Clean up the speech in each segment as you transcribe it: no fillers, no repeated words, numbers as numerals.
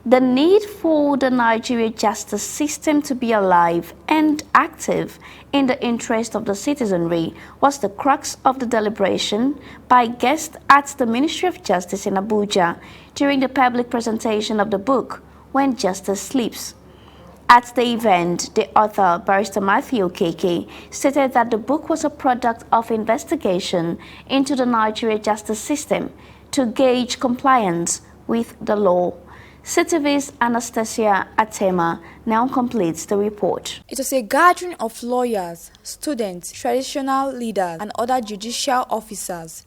The need for the Nigerian justice system to be alive and active in the interest of the citizenry was the crux of the deliberation by guests at the Ministry of Justice in Abuja during the public presentation of the book, When Justice Sleeps. At the event, the author, Barrister Okeke, stated that the book was a product of investigation into the Nigerian justice system to gauge compliance with the law. CTV's Anastasia Atema now completes the report. It was a gathering of lawyers, students, traditional leaders, and other judicial officers.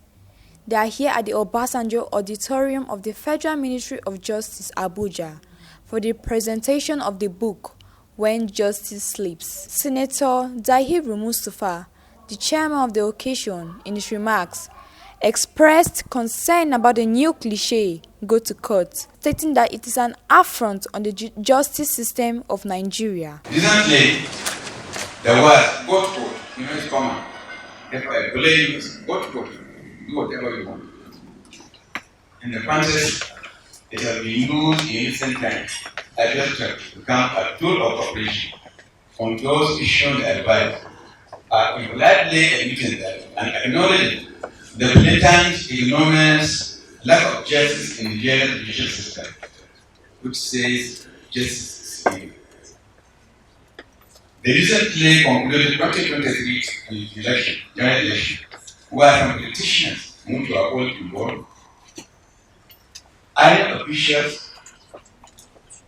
They are here at the Obasanjo Auditorium of the Federal Ministry of Justice, Abuja, for the presentation of the book, When Justice Sleeps. Senator Dahiru Mustafa, the chairman of the occasion, in his remarks, expressed concern about the new cliché, go to court, stating that it is an affront on the justice system of Nigeria. Recently, there was go to court, it's common. Therefore, I blame go to court, do whatever you want. In the context, it has been used in recent times as just to become a tool of operation on those issuing advice. I gladly admit that and acknowledge the blatant, ignominious lack of justice in the Nigerian judicial system, which says justice is evil. The recently concluded 2023 general election, where some politicians moved to uphold involved, INEC officials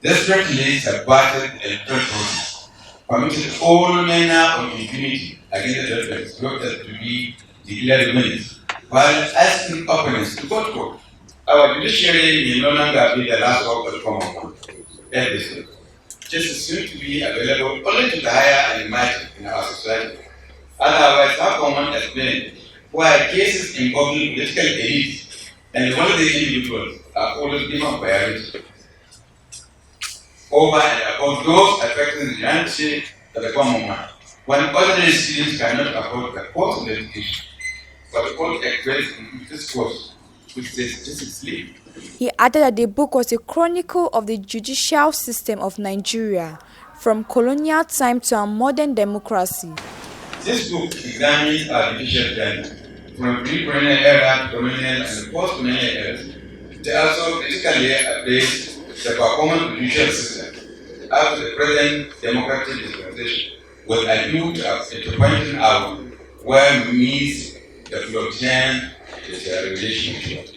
desperately subverted the electoral process, permitted all manner of impunity against the electors to be declared winners, while asking opponents to go to court. Our judiciary may no longer be the last hope of the common one. Justice seems to be available only to the higher and mighty in our society. Otherwise, how common explain why cases involving political elites and wealthy individuals are always given priority over and above those affecting the humanity of the common man, when ordinary citizens cannot afford the cost of education. But the court expressed in this course, which says justice sleep. He added that the book was a chronicle of the judicial system of Nigeria, from colonial time to our modern democracy. This book examines our judicial journey, from pre-colonial era to colonial and post-colonial eras. They also critically address the performance of the judicial system after the present democratic dispensation, with a view to pointing out where means the blockchain is a relationship.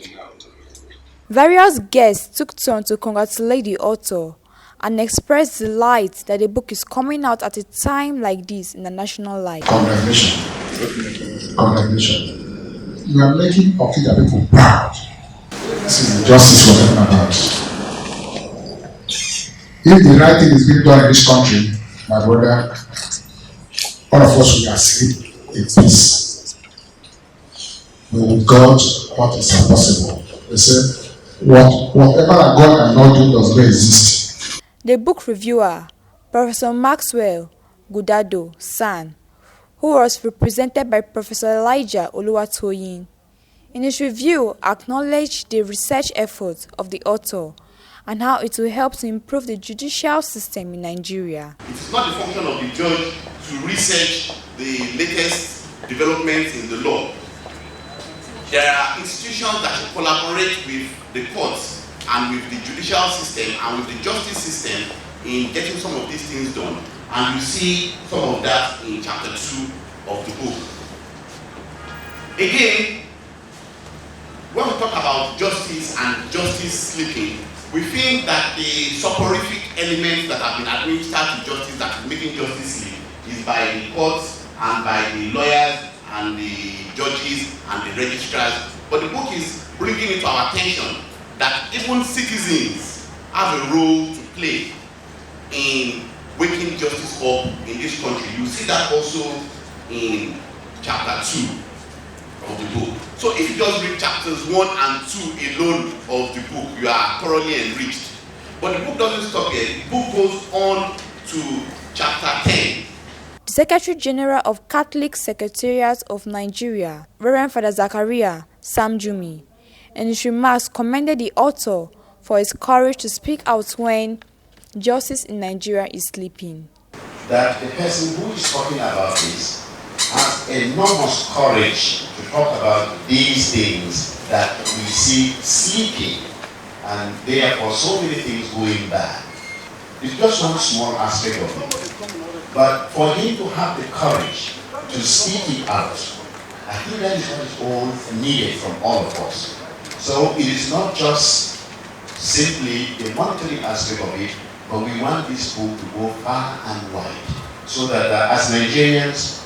Various guests took turn to congratulate the author and express delight that the book is coming out at a time like this in the national life. Congratulations. Congratulations. You are making Okeke people proud. This is the justice we're talking about. If the right thing is being done in this country, my brother, all of us will asleep in peace. We will God what is impossible. They say, whatever that God cannot do does not exist. The book reviewer, Professor Maxwell Gudado San, who was represented by Professor Elijah Oluwatoyin, in his review acknowledged the research efforts of the author and how it will help to improve the judicial system in Nigeria. It is not the function of the judge to research the latest developments in the law. There are institutions that should collaborate with the courts and with the judicial system and with the justice system in getting some of these things done. And you see some of that in chapter 2 of the book. Again, when we talk about justice and justice sleeping, we think that the soporific elements that have been administered to justice that is making justice sleep is by the courts and by the lawyers and the judges and the registrars. But the book is bringing it to our attention that even citizens have a role to play in waking justice up in this country. You see that also in chapter 2 of the book. So if you just read chapters 1 and 2 alone of the book, you are thoroughly enriched. But the book doesn't stop here. The book goes on to chapter 10. The Secretary General of Catholic Secretariat of Nigeria, Reverend Father Zachariah Samjumi, in his remarks commended the author for his courage to speak out when justice in Nigeria is sleeping. That the person who is talking about this has enormous courage to talk about these things that we see sleeping, and therefore so many things going bad. It's just one small aspect of it. But for him to have the courage to speak it out, I think that is what is all needed from all of us. So it is not just simply the monetary aspect of it, but we want this book to go far and wide, so that as Nigerians,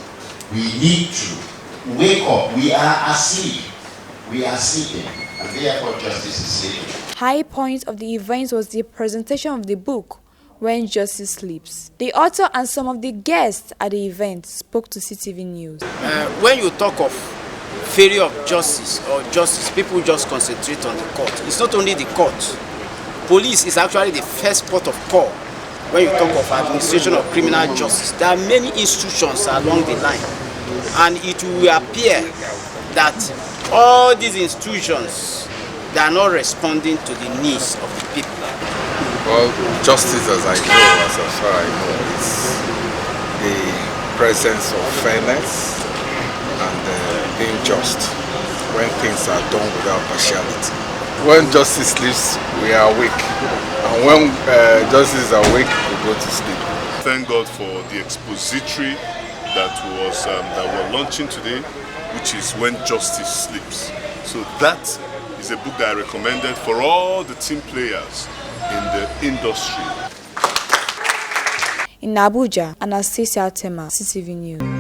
we need to wake up. We are asleep. We are sleeping, and therefore justice is sleeping. High point of the event was the presentation of the book, When Justice Sleeps. The author and some of the guests at the event spoke to CTV News. When you talk of failure of justice or justice, people just concentrate on the court. It's not only the court. Police is actually the first port of call when you talk of administration of criminal justice. There are many institutions along the line, and it will appear that all these institutions, they are not responding to the needs of the people. Well, justice, as I know, as far as I know, is the presence of fairness and being just when things are done without partiality. When justice sleeps, we are awake, and when justice is awake, we go to sleep. Thank God for the expository that we're launching today, which is When Justice Sleeps. So that is a book that I recommended for all the team players in the industry. In Abuja, Anastasia Tema, CTV News.